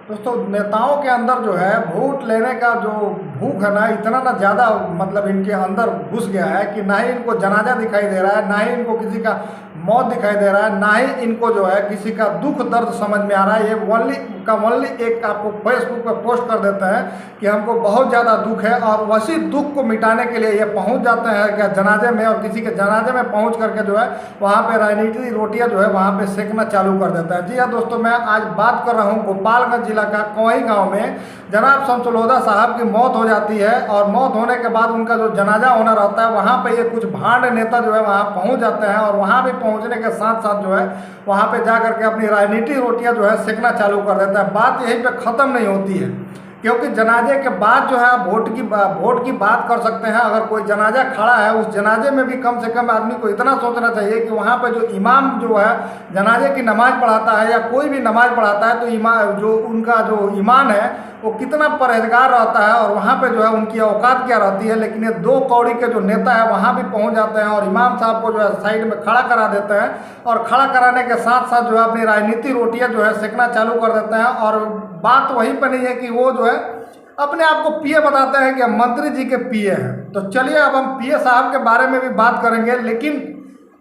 दोस्तों, नेताओं के अंदर जो है वोट लेने का जो भूख है ना, इतना ना ज़्यादा मतलब इनके अंदर घुस गया है कि ना ही इनको जनाजा दिखाई दे रहा है, ना ही इनको किसी का मौत दिखाई दे रहा है, ना ही इनको जो है किसी का दुख दर्द समझ में आ रहा है। ये ओनली एक आपको फेसबुक पर पोस्ट कर देते हैं कि हमको बहुत ज़्यादा दुख है, और वैसी दुख को मिटाने के लिए ये पहुंच जाते हैं क्या जनाजे में, और किसी के जनाजे में पहुंच करके जो है वहाँ पे राजनीति रोटियाँ जो है वहाँ पे सेकना चालू कर देता है। जी हाँ दोस्तों, मैं आज बात कर रहा हूँ गोपालगंज जिला का कोई गांव में जनाब शमसुलोदा साहब की मौत हो जाती है, और मौत होने के बाद उनका जो जनाजा होना रहता है वहाँ पे ये कुछ भांड नेता जो है वहाँ पहुँच जाते हैं, और वहाँ भी पहुँचने के साथ साथ जो है वहाँ पे जा करके अपनी राजनीतिक रोटियाँ जो है सेकना चालू कर देता है। बात यहीं पे ख़त्म नहीं होती है, क्योंकि जनाजे के बाद जो है वोट की बात कर सकते हैं। अगर कोई जनाजा खड़ा है, उस जनाजे में भी कम से कम आदमी को इतना सोचना चाहिए कि वहाँ पे जो इमाम जो है जनाजे की नमाज़ पढ़ाता है या कोई भी नमाज़ पढ़ाता है, तो इमाम जो उनका जो ईमान है वो कितना परहेजगार रहता है, और वहाँ पे जो है उनकी औकात क्या रहती है। लेकिन ये दो कौड़ी के जो नेता है वहाँ भी पहुँच जाते हैं और इमाम साहब को जो है साइड में खड़ा करा देते हैं, और खड़ा कराने के साथ साथ जो है अपनी राजनीतिक रोटियाँ जो है सेकना चालू कर देते हैं। और बात वहीं पर नहीं है कि वो जो है अपने आप को पीए बताते हैं कि हम मंत्री जी के पीए हैं। तो चलिए अब हम पीए साहब के बारे में भी बात करेंगे, लेकिन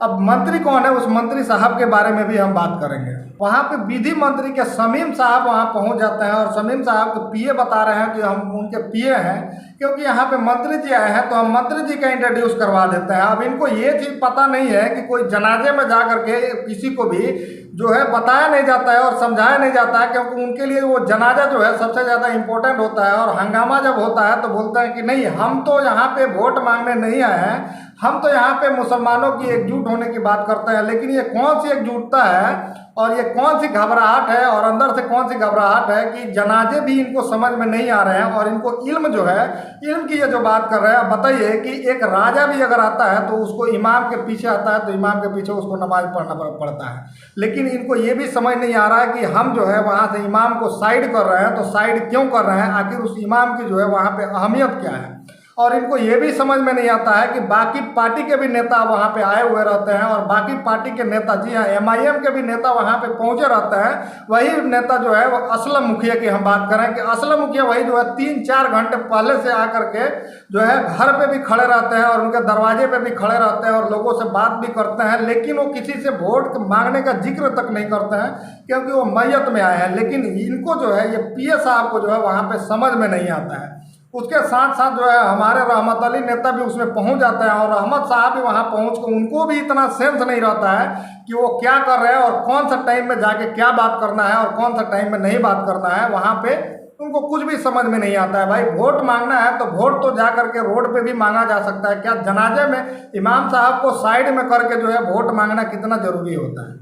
अब मंत्री कौन है उस मंत्री साहब के बारे में भी हम बात करेंगे। वहाँ पे विधि मंत्री के शमीम साहब वहाँ पहुँच जाते हैं, और शमीम साहब को पीए बता रहे हैं कि हम उनके पीए हैं, क्योंकि यहाँ पे मंत्री जी आए हैं तो हम मंत्री जी का इंट्रोड्यूस करवा देते हैं। अब इनको ये चीज़ पता नहीं है कि कोई जनाजे में जा करके किसी को भी जो है बताया नहीं जाता है और समझाया नहीं जाता है, क्योंकि उनके लिए वो जनाजा जो है सबसे ज़्यादा इम्पोर्टेंट होता है। और हंगामा जब होता है तो बोलते हैं कि नहीं, हम तो यहाँ पे वोट मांगने नहीं आए हैं, हम तो यहाँ पे मुसलमानों की एकजुट होने की बात करते हैं। लेकिन ये कौन सी एकजुटता है और ये कौन सी घबराहट है, और अंदर से कौन सी घबराहट है कि जनाजे भी इनको समझ में नहीं आ रहे हैं, और इनको इल्म जो है, इल्म की ये जो बात कर रहे हैं। बताइए कि एक राजा भी अगर आता है तो उसको इमाम के पीछे आता है, तो इमाम के पीछे उसको नमाज पढ़ना पड़ता है। लेकिन इनको ये भी समझ नहीं आ रहा है कि हम जो है वहाँ से इमाम को साइड कर रहे हैं, तो साइड क्यों कर रहे हैं, आखिर उस इमाम की जो है वहाँ पे अहमियत क्या है। और इनको ये भी समझ में नहीं आता है कि बाकी पार्टी के भी नेता वहाँ पे आए हुए रहते हैं, और बाकी पार्टी के नेता, जी हाँ, एमआईएम के भी नेता वहाँ पे पहुँचे रहते हैं। वही नेता जो है वो असलम मुखिया की हम बात करें कि असलम मुखिया वही जो है 3-4 घंटे पहले से आकर के जो है घर पे भी खड़े रहते हैं, और उनके दरवाजे पे भी खड़े रहते हैं, और लोगों से बात भी करते हैं। लेकिन वो किसी से वोट मांगने का जिक्र तक नहीं करते हैं, क्योंकि वो मैयत में आए हैं। लेकिन इनको जो है ये पीए साहब को जो है वहाँ पे समझ में नहीं आता है। उसके साथ साथ जो है हमारे रहमत अली नेता भी उसमें पहुंच जाते हैं, और अहमद साहब भी वहां पहुंच कर उनको भी इतना सेंस नहीं रहता है कि वो क्या कर रहे हैं, और कौन सा टाइम में जाके क्या बात करना है और कौन सा टाइम में नहीं बात करना है। वहां पे उनको कुछ भी समझ में नहीं आता है। भाई, वोट मांगना है तो वोट तो जा करके रोड पे भी मांगा जा सकता है, क्या जनाजे में इमाम साहब को साइड में करके जो है वोट मांगना कितना जरूरी होता है।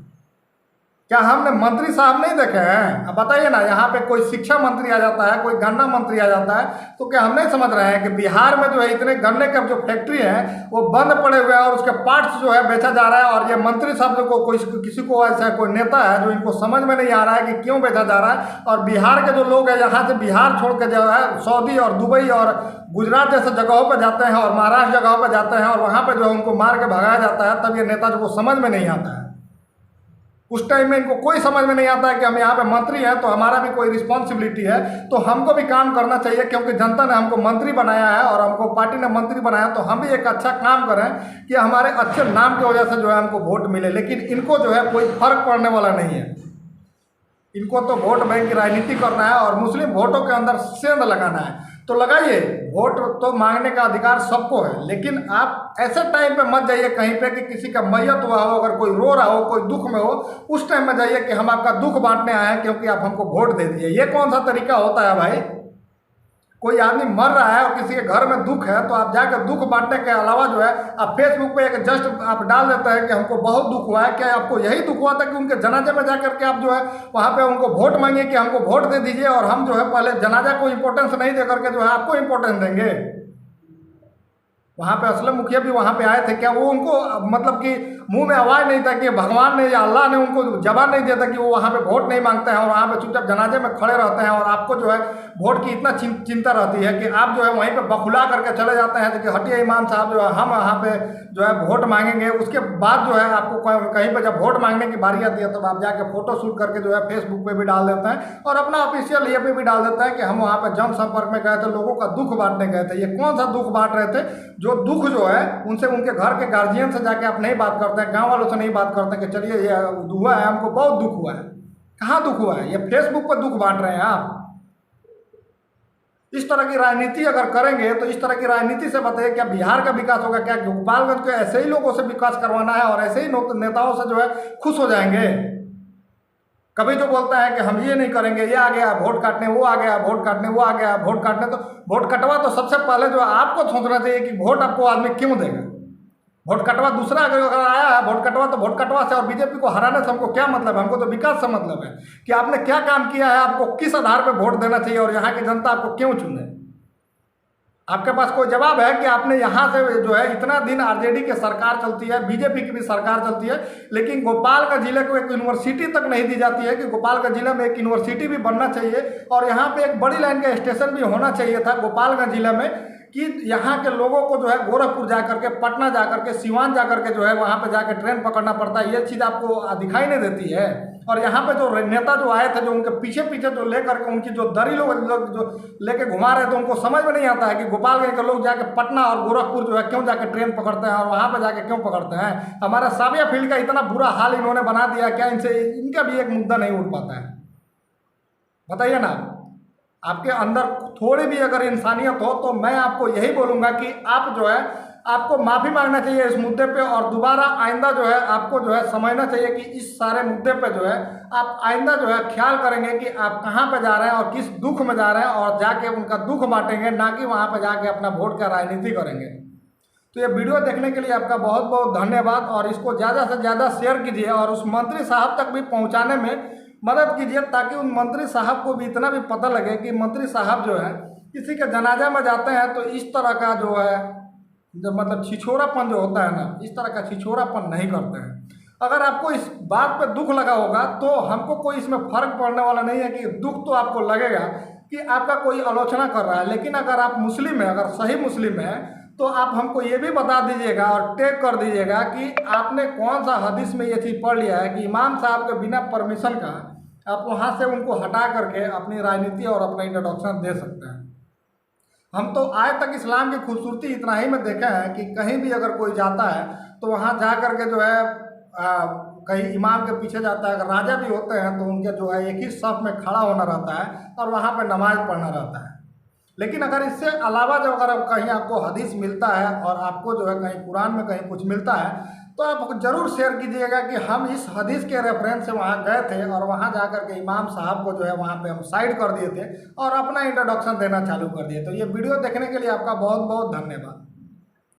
क्या हमने मंत्री साहब नहीं देखे हैं? अब बताइए ना, यहाँ पे कोई शिक्षा मंत्री आ जाता है, कोई गन्ना मंत्री आ जाता है, तो क्या हम नहीं समझ रहे हैं कि बिहार में जो है इतने गन्ने के जो फैक्ट्री है वो बंद पड़े हुए हैं, और उसके पार्ट्स जो है बेचा जा रहा है। और ये मंत्री साहब को कोई किसी को ऐसा कोई नेता है जो इनको समझ में नहीं आ रहा है कि क्यों बेचा जा रहा है। और बिहार के जो लोग हैं यहाँ से बिहार छोड़ के जो है सऊदी और दुबई और गुजरात जैसे जगहों पर जाते हैं, और महाराष्ट्र जगहों पर जाते हैं, और वहाँ पर जो है उनको मार के भगाया जाता है। तब ये नेता को समझ में नहीं आता है। उस टाइम में इनको कोई समझ में नहीं आता है कि हम यहाँ पे मंत्री हैं तो हमारा भी कोई रिस्पॉन्सिबिलिटी है, तो हमको भी काम करना चाहिए, क्योंकि जनता ने हमको मंत्री बनाया है और हमको पार्टी ने मंत्री बनाया, तो हम भी एक अच्छा काम करें कि हमारे अच्छे नाम की वजह से जो है हमको वोट मिले। लेकिन इनको जो है कोई फर्क पड़ने वाला नहीं है। इनको तो वोट बैंक की राजनीति करना है और मुस्लिम वोटों के अंदर सेंध लगाना है। तो लगाइए, वोट तो मांगने का अधिकार सबको है, लेकिन आप ऐसे टाइम पे मत जाइए कहीं पे कि किसी का मैयत हुआ हो, अगर कोई रो रहा हो, कोई दुख में हो, उस टाइम में जाइए कि हम आपका दुख बांटने आए हैं क्योंकि आप हमको वोट दे दिए। ये कौन सा तरीका होता है भाई? कोई आदमी मर रहा है और किसी के घर में दुख है, तो आप जाकर दुख बांटने के अलावा जो है आप फेसबुक पे एक जस्ट आप डाल देते हैं कि हमको बहुत दुख हुआ है। क्या आपको यही दुख हुआ था कि उनके जनाजे में जाकर के आप जो है वहाँ पे उनको वोट मांगिए कि हमको वोट दे दीजिए, और हम जो है पहले जनाजा को इम्पोर्टेंस नहीं दे करके जो है आपको इम्पोर्टेंस देंगे? वहाँ पे असलम मुखिया भी वहाँ पे आए थे, क्या वो उनको मतलब कि मुंह में आवाज़ नहीं था कि भगवान ने या अल्लाह ने उनको जवाब नहीं दिया था कि वो वहाँ पे वोट नहीं मांगते हैं और वहाँ पे चुपचाप जनाजे में खड़े रहते हैं, और आपको जो है वोट की इतना चिंता रहती है कि आप जो है वहीं पे बखुला करके चले जाते हैं कि हटिए इमाम साहब, जो है हम यहाँ पे जो है वोट मांगेंगे। उसके बाद जो है आपको कहीं पर जब वोट मांगने की बारी आती है तब आप जाके फोटो शूट करके जो है फेसबुक पे भी डाल देते हैं और अपना ऑफिशियल ये पे भी डाल देता है कि हम वहाँ पे जनसंपर्क में गए थे, लोगों का दुख बांटने गए थे। ये कौन सा दुख बांट रहे थे? जो दुख जो है उनसे उनके घर के गार्जियन से जाके आप नहीं बात करते हैं, गाँव वालों से नहीं बात करते हैं कि चलिए ये हुआ है, हमको बहुत दुख हुआ है। कहाँ दुख हुआ है? ये फेसबुक पर दुख बांट रहे हैं आप। इस तरह की राजनीति अगर करेंगे तो इस तरह की राजनीति से बताइए क्या बिहार का विकास होगा? क्या गोपालगंज को ऐसे ही लोगों से विकास करवाना है और ऐसे ही नेताओं से जो है खुश हो जाएंगे? कभी जो बोलता है कि हम ये नहीं करेंगे, ये आ गया वोट काटने, वो आ गया वोट काटने, वो आ गया वोट काटने, तो वोट कटवा तो सबसे पहले जो आपको सोचना चाहिए कि वोट आपको आदमी क्यों देगा। वोट कटवा दूसरा अगर आया है वोट कटवा, तो वोट कटवा से और बीजेपी को हराने से हमको क्या मतलब है? हमको तो विकास से मतलब है कि आपने क्या काम किया है, आपको किस आधार पर वोट देना चाहिए और यहाँ की जनता आपको क्यों चुने। आपके पास कोई जवाब है कि आपने यहाँ से जो है इतना दिन आरजेडी की सरकार चलती है, बीजेपी की भी सरकार चलती है, लेकिन गोपालगंज जिले को एक यूनिवर्सिटी तक नहीं दी जाती है कि गोपालगंज जिले में एक यूनिवर्सिटी भी बनना चाहिए और यहाँ पे एक बड़ी लाइन का स्टेशन भी होना चाहिए था गोपालगंज जिले में, कि यहाँ के लोगों को जो है गोरखपुर जा करके, पटना जा करके, सिवान जा करके जो है वहाँ पे जाके ट्रेन पकड़ना पड़ता है। ये चीज़ आपको दिखाई नहीं देती है। और यहाँ पे जो नेता जो आए थे, जो उनके पीछे पीछे जो लेकर के उनकी जो दरी लोग जो लेके घुमा रहे थे, उनको समझ में नहीं आता है कि गोपालगंज के लोग जाके पटना और गोरखपुर जो है क्यों जाके ट्रेन पकड़ते हैं और वहाँ पर जाके क्यों पकड़ते हैं। हमारा साविया फील्ड का इतना बुरा हाल इन्होंने बना दिया, क्या इनसे इनका भी एक मुद्दा नहीं उठ पाता है? बताइए ना। आपके अंदर थोड़ी भी अगर इंसानियत हो तो मैं आपको यही बोलूँगा कि आप जो है आपको माफ़ी मांगना चाहिए इस मुद्दे पे, और दोबारा आइंदा जो है आपको जो है समझना चाहिए कि इस सारे मुद्दे पे जो है आप आइंदा जो है ख्याल करेंगे कि आप कहाँ पे जा रहे हैं और किस दुख में जा रहे हैं, और जाके उनका दुख बांटेंगे, ना कि वहाँ पे जाके अपना वोट का राजनीति करेंगे। तो ये वीडियो देखने के लिए आपका बहुत बहुत धन्यवाद, और इसको ज़्यादा से ज़्यादा शेयर कीजिए और उस मंत्री साहब तक भी पहुँचाने में मदद कीजिए, ताकि उन मंत्री साहब को भी इतना भी पता लगे कि मंत्री साहब जो है किसी के जनाजा में जाते हैं तो इस तरह का जो है जो मतलब छिछोरापन जो होता है ना, इस तरह का छिछोरापन नहीं करते हैं। अगर आपको इस बात पे दुख लगा होगा तो हमको कोई इसमें फ़र्क पड़ने वाला नहीं है कि दुख तो आपको लगेगा कि आपका कोई आलोचना कर रहा है, लेकिन अगर आप मुस्लिम हैं, अगर सही मुस्लिम हैं, तो आप हमको ये भी बता दीजिएगा और टैग कर दीजिएगा कि आपने कौन सा हदीस में ये चीज़ पढ़ लिया है कि इमाम साहब के बिना परमिशन का आप वहाँ से उनको हटा करके अपनी राजनीति और अपना इंट्रोडक्शन दे सकते हैं। हम तो आज तक इस्लाम की खूबसूरती इतना ही में देखा है कि कहीं भी अगर कोई जाता है तो वहाँ जा कर के जो है कहीं इमाम के पीछे जाता है। अगर राजा भी होते हैं तो उनके जो है एक ही सफ में खड़ा होना रहता है और वहाँ पर नमाज पढ़ना रहता है। लेकिन अगर इससे अलावा जो अगर कहीं आपको हदीस मिलता है और आपको जो है कहीं कुरान में कहीं कुछ मिलता है तो आप ज़रूर शेयर कीजिएगा कि हम इस हदीस के रेफरेंस से वहाँ गए थे और वहाँ जा कर के इमाम साहब को जो है वहाँ पे हम साइड कर दिए थे और अपना इंट्रोडक्शन देना चालू कर दिए। तो ये वीडियो देखने के लिए आपका बहुत बहुत धन्यवाद।